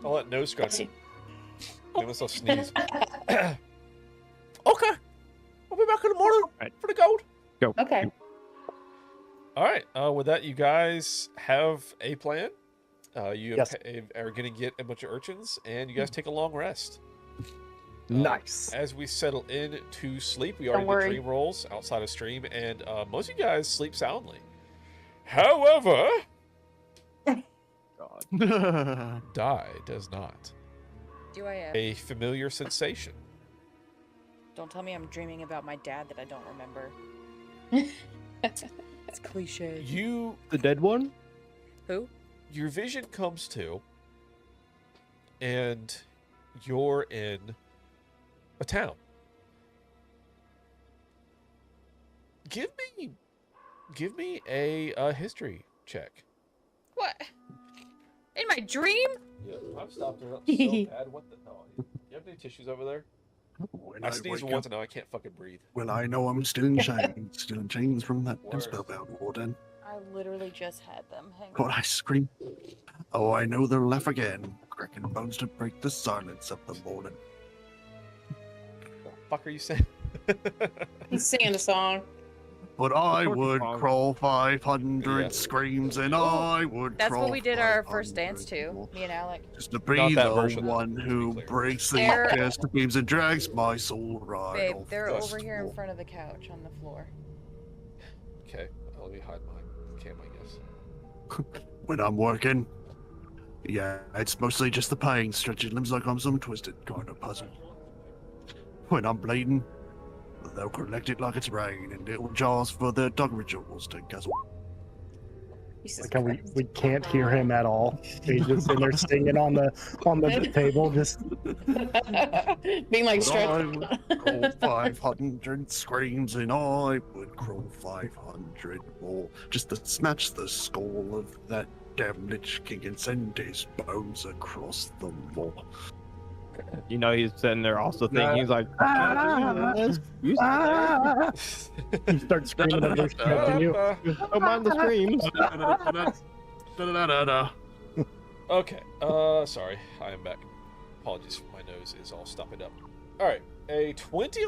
I'll let no scratch. Give myself a sneeze. Okay. I'll be back in the morning for the gold. Go. Okay. All right. With that, you guys have a plan. You Yes. are going to get a bunch of urchins, and you guys take a long rest. Nice. As we settle in to sleep, we already did dream rolls outside of stream, and most of you guys sleep soundly. However, God. Die does not. Do I have? A familiar sensation. Don't tell me I'm dreaming about my dad that I don't remember. It's cliche. You, The dead one? Who? your vision comes to, and you're in a town. Give me a history check. What? In my dream? Yeah, I've stopped it up so bad. What the hell? You have any tissues over there? When I sneezed wake once up, and now I can't fucking breathe. well, I know I'm still in chains, from that Word. spellbound warden. I literally just had them. Hang God, on. I scream. Oh, I know they'll laugh again, cracking bones to break the silence of the morning. What the fuck are you saying? He's singing a song. But I Torture would song. crawl 500 Yeah. screams, and I would That's crawl what we did our first 500 dance to, more. me and Alec. Just to be Not that the version, one to be who clear. breaks the They're- cast of beams and drags my soul right Babe, off they're the over here in wall. front of the couch on the floor. Okay, let me hide my cam, I guess. When I'm working, yeah, it's mostly just the pain, stretching limbs like I'm some twisted kind of puzzle. When I'm bleeding, they'll collect it like it's rain in little jars for their dog rituals to guzzle. Jesus Like how Christ. we can't hear him at all. He's just in there singing on the table, just Being like But I stretched. would crawl 500 screams, and I would crawl 500 more, just to snatch the skull of that damn Lich King and send his bones across the moor. You know, he's sitting there also thinking, he's like, you you start screaming under continue. don't mind the screams. Okay, sorry, I am back. Apologies, my nose is all stopping up. Alright, a 20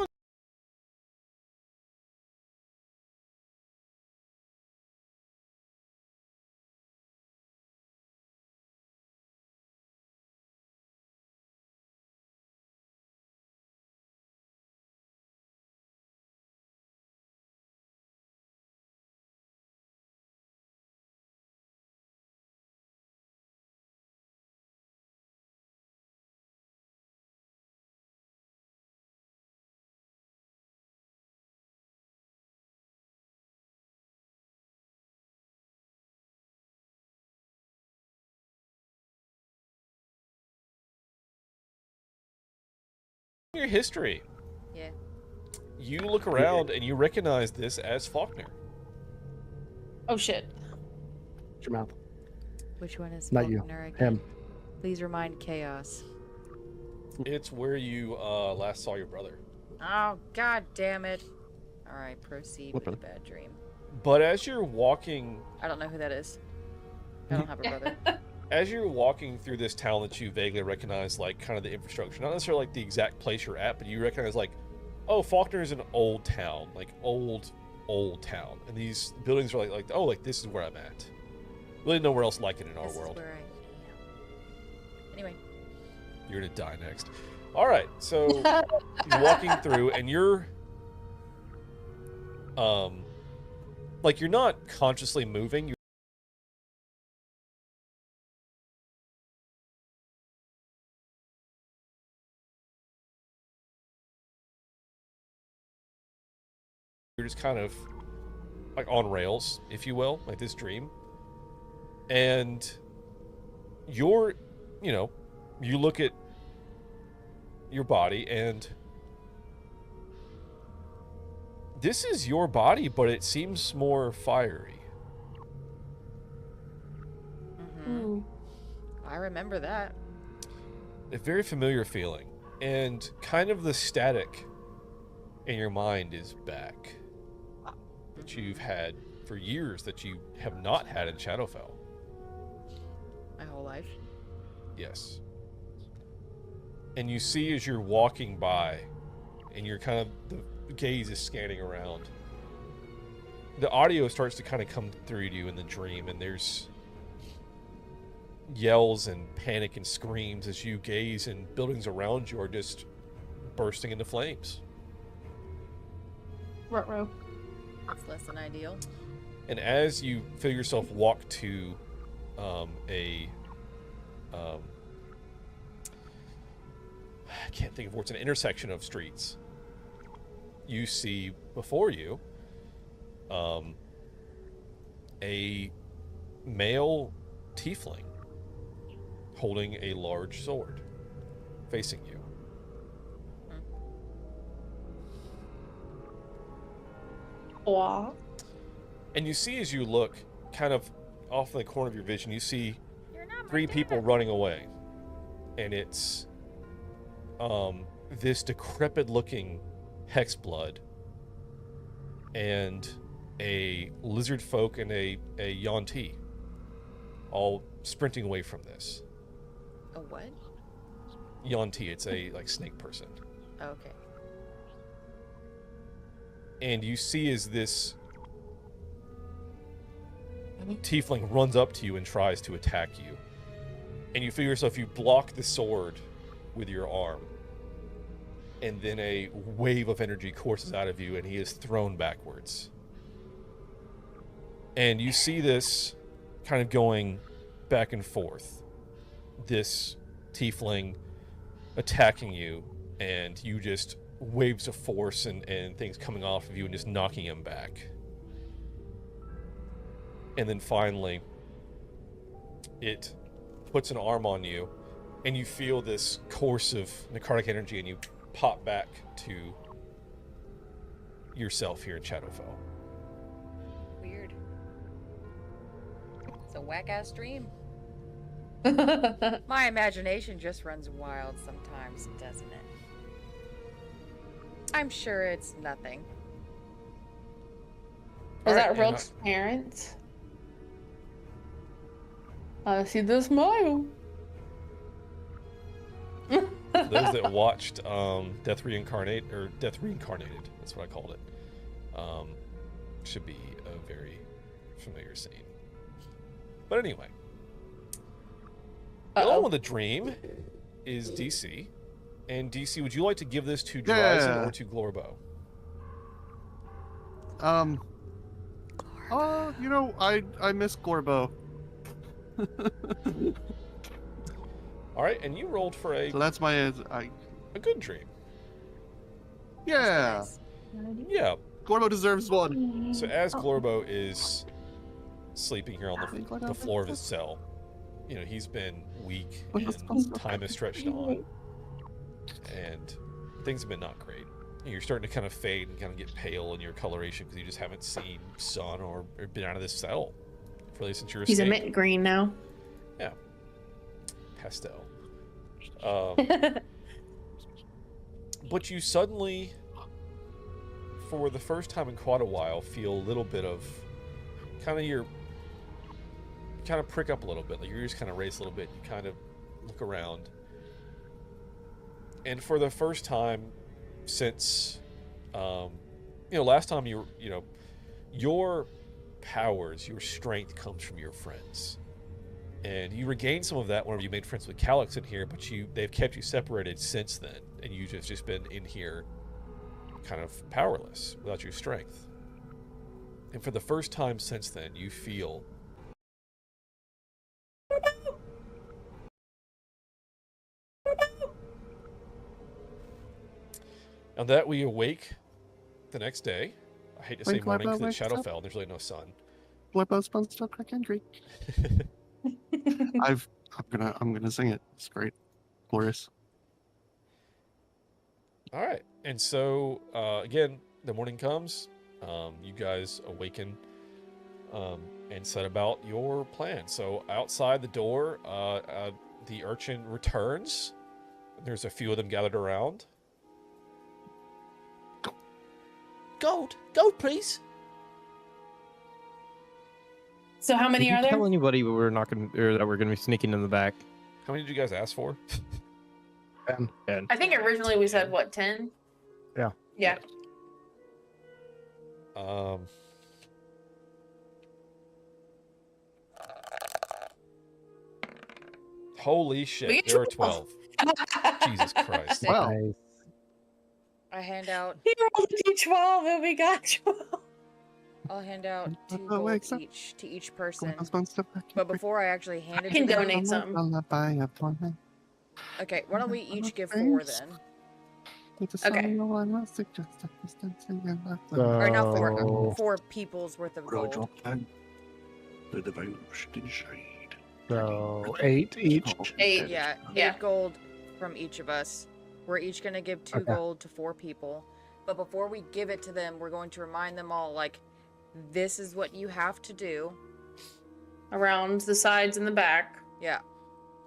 on your history. Yeah. You look around and you recognize this as Faulkner. Oh shit. Shut your mouth. Which one is Not you, Faulkner again? him. Please remind Chaos. It's where you last saw your brother. Oh, god damn it. Alright, proceed What with the bad dream. But as you're walking, I don't know who that is. I don't have a brother. as you're walking through this town that you vaguely recognize, like kind of the infrastructure, not necessarily like the exact place you're at, but you recognize like, oh, Faulkner is an old town, like old town, and these buildings are like oh, like this is where I'm at. Really nowhere else like it in our This world. is where I am. Anyway. You're gonna die next. All right, so you're walking through, and you're, like you're not consciously moving. You're just kind of like on rails, if you will, like this dream. And you're, you know, you look at your body and this is your body, but it seems more fiery. Mm-hmm. I remember that. A very familiar feeling. And kind of the static in your mind is back. That you've had for years that you have not had in Shadowfell. My whole life. Yes. And you see as you're walking by, and you're kind of, the gaze is scanning around, the audio starts to kind of come through to you in the dream, and there's yells and panic and screams as you gaze, and buildings around you are just bursting into flames. Ruh-roh. That's less than ideal. And as you feel yourself walk to I can't think of where it's an intersection of streets, you see before you a male tiefling holding a large sword facing you. Aw. And you see as you look kind of off in the corner of your vision, you see You're not my 3 dad. people running away. And it's this decrepit looking Hexblood and a lizard folk and a Yuan-Ti all sprinting away from this. A what? Yuan-Ti, it's a like snake person. Oh, okay. And you see as this tiefling runs up to you and tries to attack you. And you feel yourself, you block the sword with your arm. And then a wave of energy courses out of you and he is thrown backwards. And you see this kind of going back and forth. This tiefling attacking you, and you just waves of force and things coming off of you and just knocking him back. And then finally, it puts an arm on you, and you feel this course of necrotic energy, and you pop back to yourself here in Shadowfell. Weird. It's a whack-ass dream. My imagination just runs wild sometimes, doesn't it? I'm sure it's nothing. Was Alright, that Rogue's parents? I see the smile. Those that watched Death Reincarnated, that's what I called it, should be a very familiar scene. But anyway, the only one with the dream is DC. And DC, would you like to give this to Dryzen Yeah. or to Glorbo? You know, I miss Gorbo. All right, and you rolled for So that's my a good dream. yeah. Yeah. Gorbo deserves one. So as Glorbo is sleeping here on the floor of his cell, you know, he's been weak and time has stretched on, and things have been not great. You're starting to kind of fade and kind of get pale in your coloration because you just haven't seen sun or been out of this cell for really since your He's a escape. mint green now. Pastel. But you suddenly, for the first time in quite a while, feel a little bit of kind of prick up a little bit. Like your ears kind of raise a little bit. You kind of look around. And for the first time since, last time your powers, your strength comes from your friends. And you regained some of that whenever you made friends with Calyx in here, but they've kept you separated since then, and you've just been in here kind of powerless without your strength. And for the first time since then, you feel and that we awake the next day. I hate to say Wake morning up, because it's wake up. Shadowfell and there's really no sun. Gorbo's SpongeBob Crack and Creek. I'm gonna sing it. It's great. Glorious. All right, and so again, the morning comes. You guys awaken and set about your plan. So outside the door, the urchin returns. There's a few of them gathered around. Gold, please. So how many Did you are there? tell anybody we're not gonna, or that we're gonna be sneaking in the back? How many did you guys ask for? And I think originally we said what, 10? Yeah. Yeah. Holy We shit, get there are 12. 12. Jesus Christ. Wow. Nice. I hand out. He rolled a d12 and we got 12. I'll hand out 2 Oh, gold wait, so- each to each person. But But before I actually hand I it can to them, donate some. okay, why don't we each give 4 then? Okay. Or not 4. So, 4 people's worth of Would I gold. drop down? The veil in shade. so 8 each. 8. Yeah, Yeah. 8 gold from each of us. We're each gonna give 2 Okay. gold to 4 people. But before we give it to them, we're going to remind them all, like, this is what you have to do. Around the sides and the back. Yeah.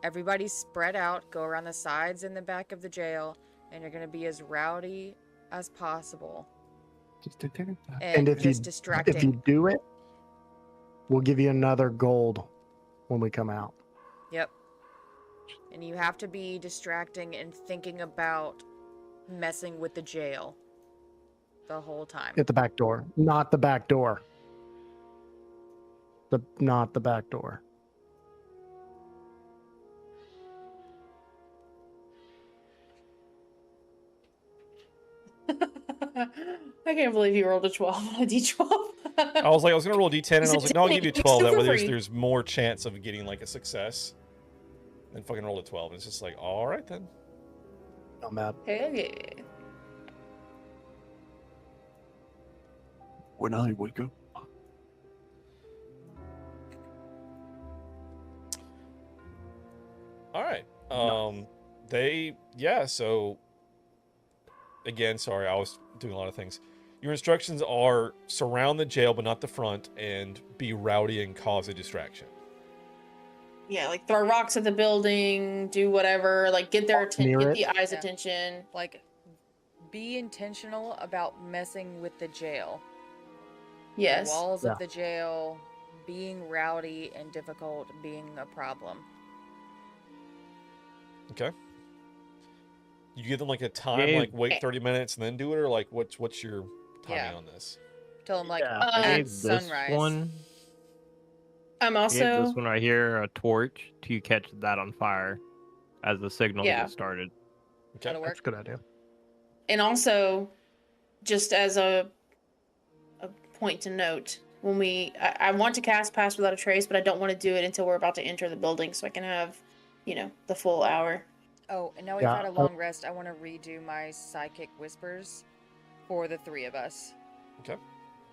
Everybody spread out, go around the sides and the back of the jail, and you're gonna be as rowdy as possible. And if just you distracting. if you do it, we'll give you another gold when we come out. Yep. And you have to be distracting and thinking about messing with the jail the whole time. At the back door, not the back door. Not the back door. I can't believe you rolled a 12 on a d12. I was gonna roll a d10, and I was like, no, I'll give you 12. That Super way free. there's more chance of getting like a success. And fucking roll a 12. And it's just like, all right then. Not mad. Hell yeah. When I wake up, All right. So again, sorry, I was doing a lot of things. Your instructions are surround the jail, but not the front, and be rowdy and cause a distraction. Yeah, like throw rocks at the building, do whatever, like get their attention, Near get it. the eyes' Yeah. attention. Like, be intentional about messing with the jail. Yes. The walls Yeah. of the jail, being rowdy and difficult, being a problem. Okay. You give them like a time, Yeah. like wait 30 minutes and then do it, or like what's your timing Yeah. on this? Tell them, like, Yeah. I Uh, at gave this sunrise. one. I'm I gave also this one right here a torch to catch that on fire as the signal to Yeah. get started. Okay. That'll That's work. a good idea. and also just as a point to note, when I want to cast Pass Without a Trace, but I don't want to do it until we're about to enter the building so I can have, the full hour. Oh, and now we've Yeah, had a long rest. I want to redo my psychic whispers for the 3 of us. Okay.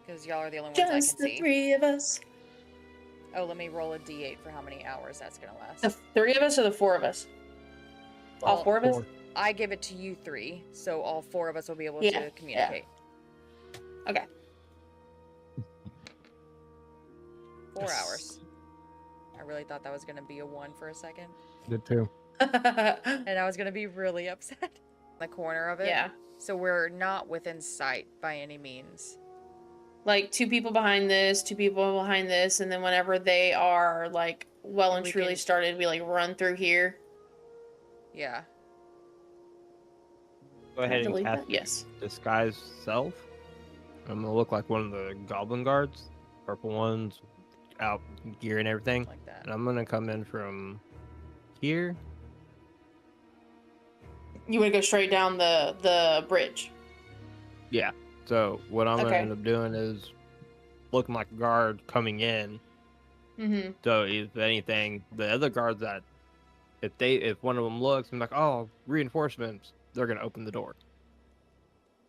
Because y'all are the only ones Just I can the see. 3 of us. Oh, let me roll a d8 for how many hours that's gonna last. The 3 of us or the 4 of us? All All 4 of us? Four. I give it to you 3, so all 4 of us will be able Yeah, to communicate. Okay. 4 Yes. hours. I really thought that was gonna be a 1 for a second, Did too. and I was gonna be really upset. The corner of it. Yeah. So we're not within sight by any means. Like 2 people behind this, 2 people behind this, and then whenever they are like well and We truly can- started, we like run through here. Yeah. Go ahead and Delete cast that? Yes. disguise self. I'm gonna look like one of the goblin guards, purple ones, out gear and everything. Like that. And I'm gonna come in from here. You would go straight down the bridge. Yeah. So what I'm Okay. gonna end up doing is looking like a guard coming in. Mm-hmm. So if anything, the other guards that if one of them looks and like, oh, reinforcements, they're gonna open the door.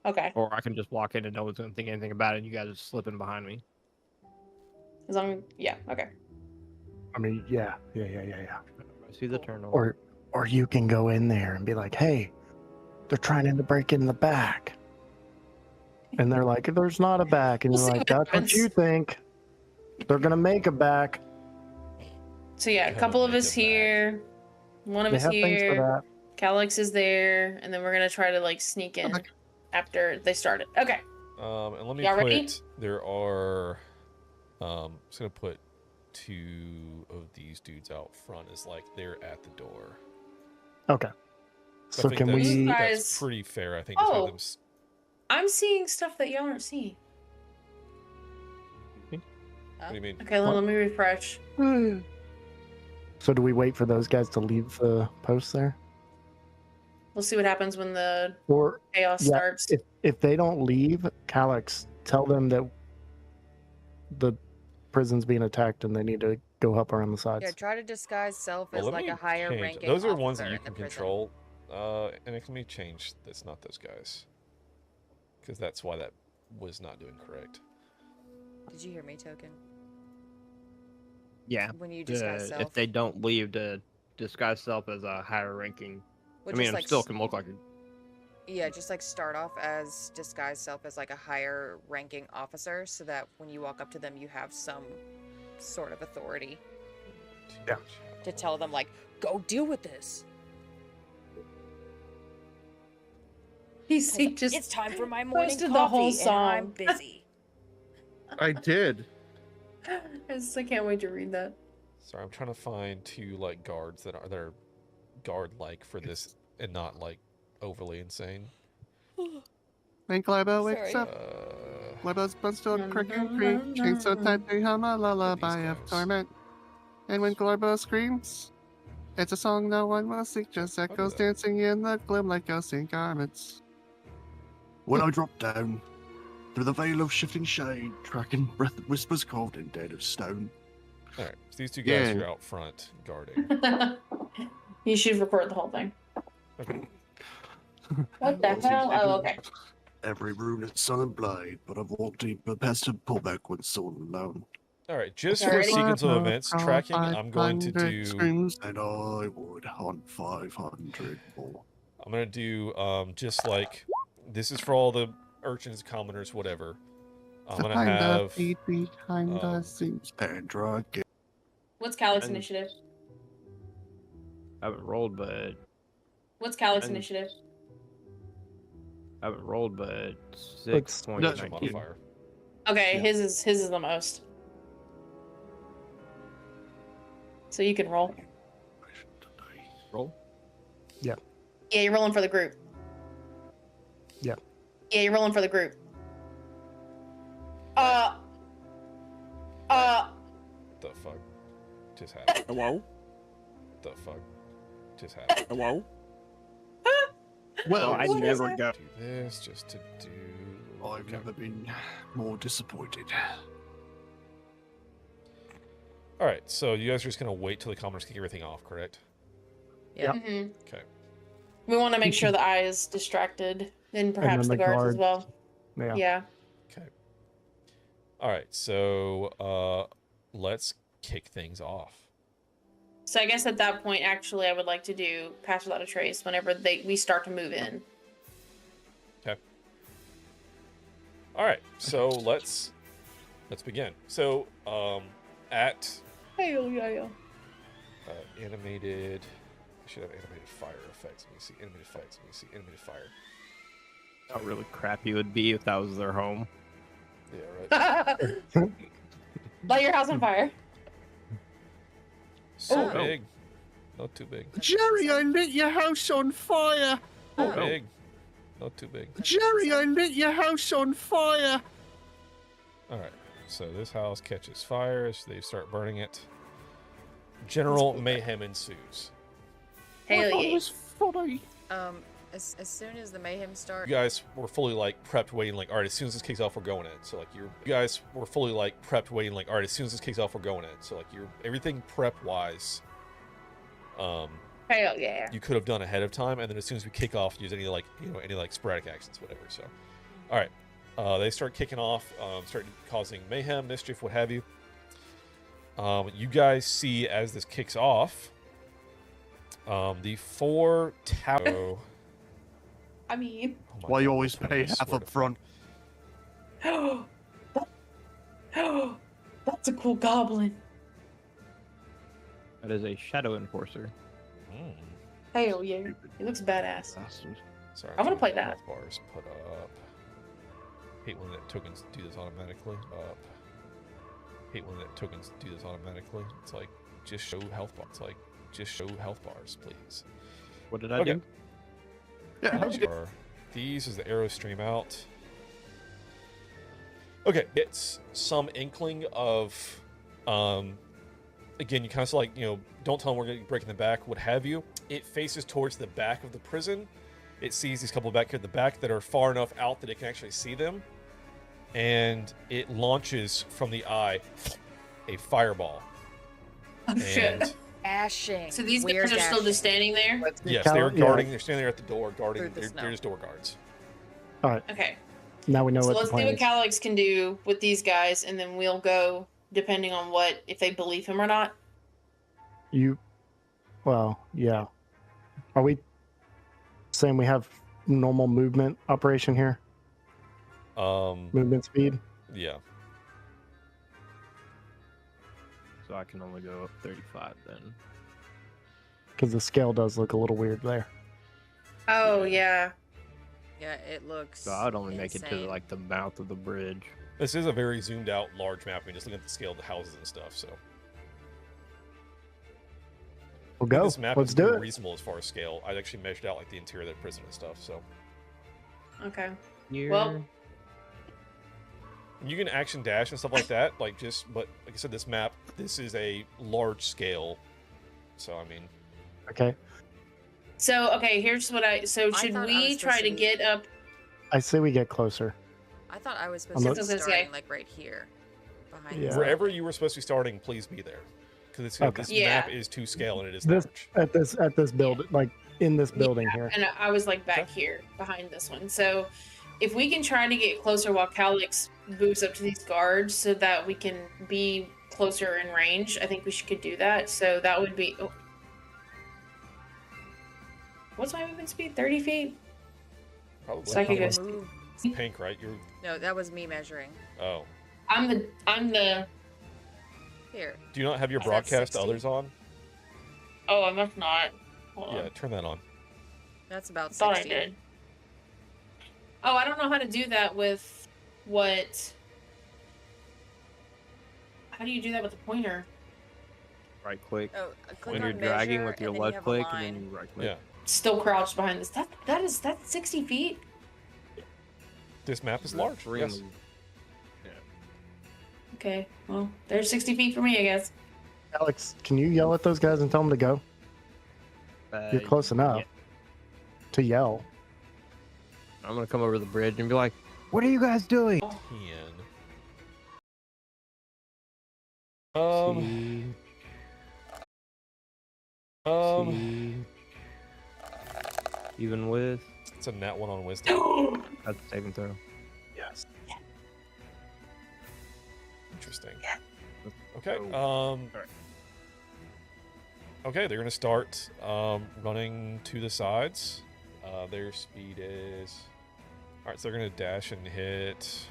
Okay. Or I can just walk in and no one's gonna think anything about it. And you guys are slipping behind me. As long yeah, okay. I mean, yeah. I see the turn. Or you can go in there and be like, hey, they're trying to break in the back. And they're like, there's not a back. And We'll you're see like, what that's what happens." you think. They're gonna make a back. So yeah, a Go couple of make us it back. here, one of They us have things for here, that. Calyx is there, and then we're gonna try to like sneak in Okay. after they started. Okay. And let me Y'all put ready? there are just gonna put 2 of these dudes out front as like they're at the door. Okay. So think can that's, we? Guys- that's pretty fair. I think. To have Oh. them I'm seeing stuff that y'all aren't seeing. what do you mean? Okay, let me refresh. So do we wait for those guys to leave the post there, We'll see what happens when the or chaos Yeah, starts. if they don't leave, Calyx, tell them that the prison's being attacked and they need to go help around the sides. Yeah, try to disguise self Well, as let like me a higher change. ranking Those are ones officer that you in the can prison. control. And it can be changed. That's not those guys. Because that's why that was not doing correct. Did you hear me, Token? Yeah. When you disguise self, If they don't leave to disguise self as a higher ranking, well, I mean, just, it like, still can look like a yeah, just like start off as disguise self as like a higher ranking officer, so that when you walk up to them, you have some sort of authority Yeah. to tell them like, "Go deal with this." He 'Cause just it's time for my morning posted coffee, the whole and I'm song. busy. I did. I can't wait to read that. Sorry, I'm trying to find two like guards that are guard like for this and not like overly insane. When Glybo wakes Sorry. up, Glybo's buns to a Dun, crick and dun, creak, dun, chains so dun. tight they hum a lullaby These of guys. torment. And when Glybo screams, it's a song no one will seek, just echoes that. dancing in the gloom like ghosts in garments. When I drop down through the veil of shifting shade, tracking breath that whispers cold and dead of stone. All right, so these two guys Yeah. are out front guarding. You should record the whole thing. Okay. What the hell? Oh, okay. Every rune is sullen blade, but I've walked deeper past to pull back when soul alone. All right, just Okay, for ready? sequence of events tracking, I'm going to do. Screams, and I would hunt 500 more. I'm gonna do just like this is for all the urchins, commoners, whatever. I'm gonna Behind the have feet behind um, us seems Pendragon. What's Calyx And- initiative? I haven't rolled, but What's Calyx and- initiative? I haven't rolled, but Let's- 6.19. modifier. Okay, Yeah. his is the most. So you can roll. Roll. Yeah, you're rolling for the group. Yep. Yeah, you're rolling for the group. The fuck just happened? Hello. The fuck just happened? Hello. Well, I What is never it? go. Do this just to do. I've Okay. never been more disappointed. All right, so you guys are just gonna wait till the commoners kick everything off, correct? Yeah. Mhm. Okay. We want to make sure the eye is distracted, and perhaps then the the guards as guards. well. Yeah. Yeah. Okay. All right, so let's kick things off. So I guess at that point, actually, I would like to do pass without a trace whenever we start to move in. Okay. All right, so let's begin. So at Hell yeah. animated, I should have animated fire effects. Let me see animated fights. Let me see animated fire. How really crappy it would be if that was their home. Yeah, right. Light your house on fire. So Oh. big, not too big. Jerry, I lit your house on fire! So big, not too big. Jerry, I lit your house on fire! All right, so this house catches fire as they start burning it. General mayhem ensues. I Hell thought it yeah. was funny. As soon as the mayhem starts, You guys were fully like prepped, waiting like, all right, as soon as this kicks off, we're going in. So like you guys were fully like prepped, waiting like, all right, as soon as this kicks off, we're going in. So like you're everything prep wise. Hell yeah. You could have done ahead of time, and then as soon as we kick off, use any like any like sporadic actions, whatever. So, all right, they start kicking off, start causing mayhem, mischief, what have you. You guys see as this kicks off, the 4 tower. I mean, Oh my Why you God, always I pay swear half to up front? that's a cool goblin. That is a shadow enforcer. Mm. Hell yeah. He looks badass. Bastard. Sorry, I wanna have play my that. health Bars put up. Hate when that tokens do this automatically. Up. Hate when that tokens do this automatically. It's like just show health bars. It's like just show health bars, please. What did I Okay. do? Or these as the arrows stream out. Okay, it's some inkling of, again, you kind of like, don't tell them we're going to be breaking the back, what have you. It faces towards the back of the prison. It sees these couple back here at the back that are far enough out that it can actually see them. And it launches from the eye a fireball. Oh, shit. And Dashing. So these We're guys are still dashing. just standing there? yes, they're Yeah. guarding. They're standing there at the door, guarding. Through the They're snow. just door guards. All right. Okay. Now we know So what the let's see plan what is. Calyx can do with these guys, and then we'll go depending on if they believe him or not. Well, yeah. Are we saying we have normal movement operation here? Movement speed? Yeah. So I can only go up 35 then. Because the scale does look a little weird there. Oh, yeah. Yeah, it looks. So I'd only make it to insane. like the mouth of the bridge. This is a very zoomed out, large map. I mean, just looking at the scale of the houses and stuff. So We'll go. this map Let's is do pretty it. reasonable as far as scale. I actually measured out like the interior of the prison and stuff. So Okay. Here. Well- and you can action dash and stuff like that. But like I said, this map, this is a large scale. So I mean, Okay. So, okay, here's what So, I should thought I we was try supposed to to be- get up? I say we get closer. I thought I was I'm supposed not- to be I was gonna starting say. like right here, behind. Yeah. this wherever building. you were supposed to be starting, please be there, because Okay. this Yeah. map is to scale and it is This large. at this building, like in this building here. And I was like back here behind this one. So, if we can try to get closer while Calyx moves up to these guards so that we can be closer in range, I think we could do that. So, that would be. Oh. What's my movement speed? 30 feet? Probably. So I could go. Move. Pink, right? You're No, that was me measuring. oh. I'm the. Here. Do you not have your Is that broadcast 60? others on? Oh, I must not. Hold Yeah, on. turn that on. That's about I thought 60. I did. Oh, I don't know how to do that with what. How do you do that with the pointer? Right click. Oh, click When on you're dragging measure, with your and then you left have a click, line. and then you right click. Yeah. Still crouched behind this. That's 60 feet. This map is The large. three Yes. on Okay, well, there's 60 feet for me, I guess. Alex, can you yell at those guys and tell them to go? the- You're close enough yeah. to yell. I'm gonna come over the bridge and be like, "What are you guys doing?" 10. Um, Siege, um, siege. Even with it's a nat 1 on wisdom. that's a saving throw. Yes. Interesting. Yeah. Okay. Alright. Okay, they're gonna start running to the sides. Their speed is. All right, so they're gonna dash and hit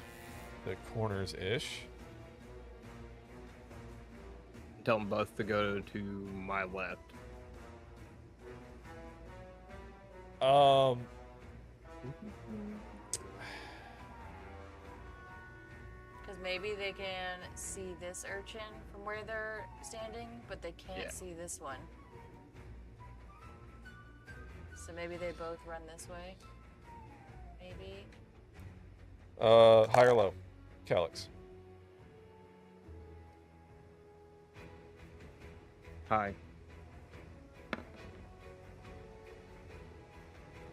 the corners ish. Tell them both to go to my left. Because maybe they can see this urchin from where they're standing, but they can't Yeah. see this one. So maybe they both run this way. Maybe. High or low, Calyx. Hi.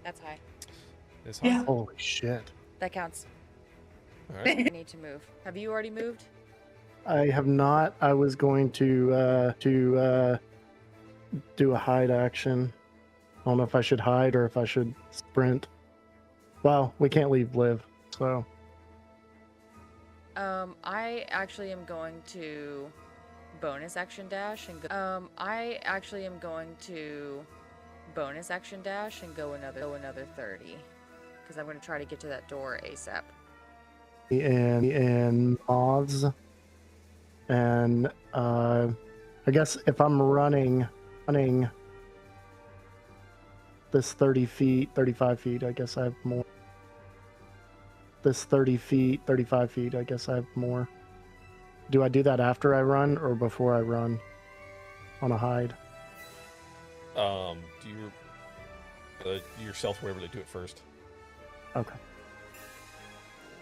That's high. Is high. Yeah. Holy shit. That counts. All right. I need to move. Have you already moved? I have not. I was going to do a hide action. I don't know if I should hide or if I should sprint. Well, we can't leave Liv, so I actually am going to bonus action dash and go. I actually am going to bonus action dash and go another 30, because I'm going to try to get to that door ASAP. and moths, and I guess if I'm running this 30 feet, 35 feet, I guess I have more. This 30 feet, 35 feet, I guess I have more. Do I do that after I run or before I run on a hide? Do you? yourself wherever they do it first. Okay.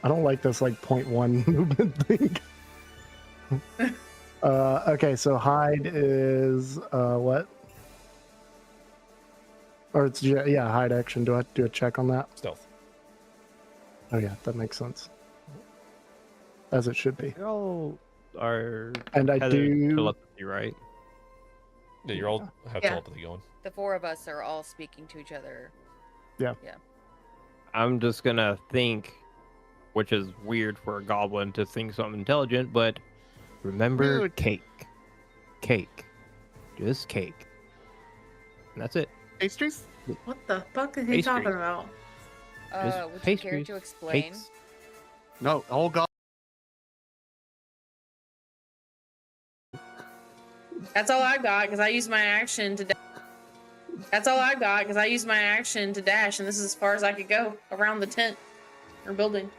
I don't like this like 0.1 movement thing. Okay, so hide is what? Or it's yeah, hide action. Do I do a check on that? Stealth. Oh yeah, that makes sense. As it should be. You all are And I tethered do. telepathy, right? Yeah, you're all have Yeah. telepathy going. The four of us are all speaking to each other. I'm just gonna think, which is weird for a goblin to think something intelligent, but remember Dude. cake. Cake. Just cake. And that's it. Pastries? What the fuck is he Pastries. talking about? Just Would you care pastries, to explain? Cakes. No, all God. That's all I got because I used my action to. That's all I got because I used my action to dash, and this is as far as I could go around the tent or building.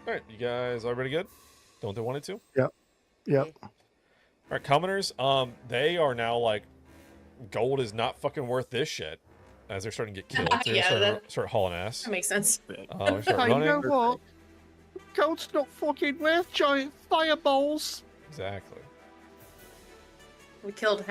All right, you guys already good? Don't they wanted to? Yep. All right, commoners. They are now like, gold is not fucking worth this shit. As they're starting to get killed, they're Yeah, gonna that- start hauling ass. That makes sense. They start Hey, you know running. what? Gold's not fucking worth giant fireballs. Exactly. We killed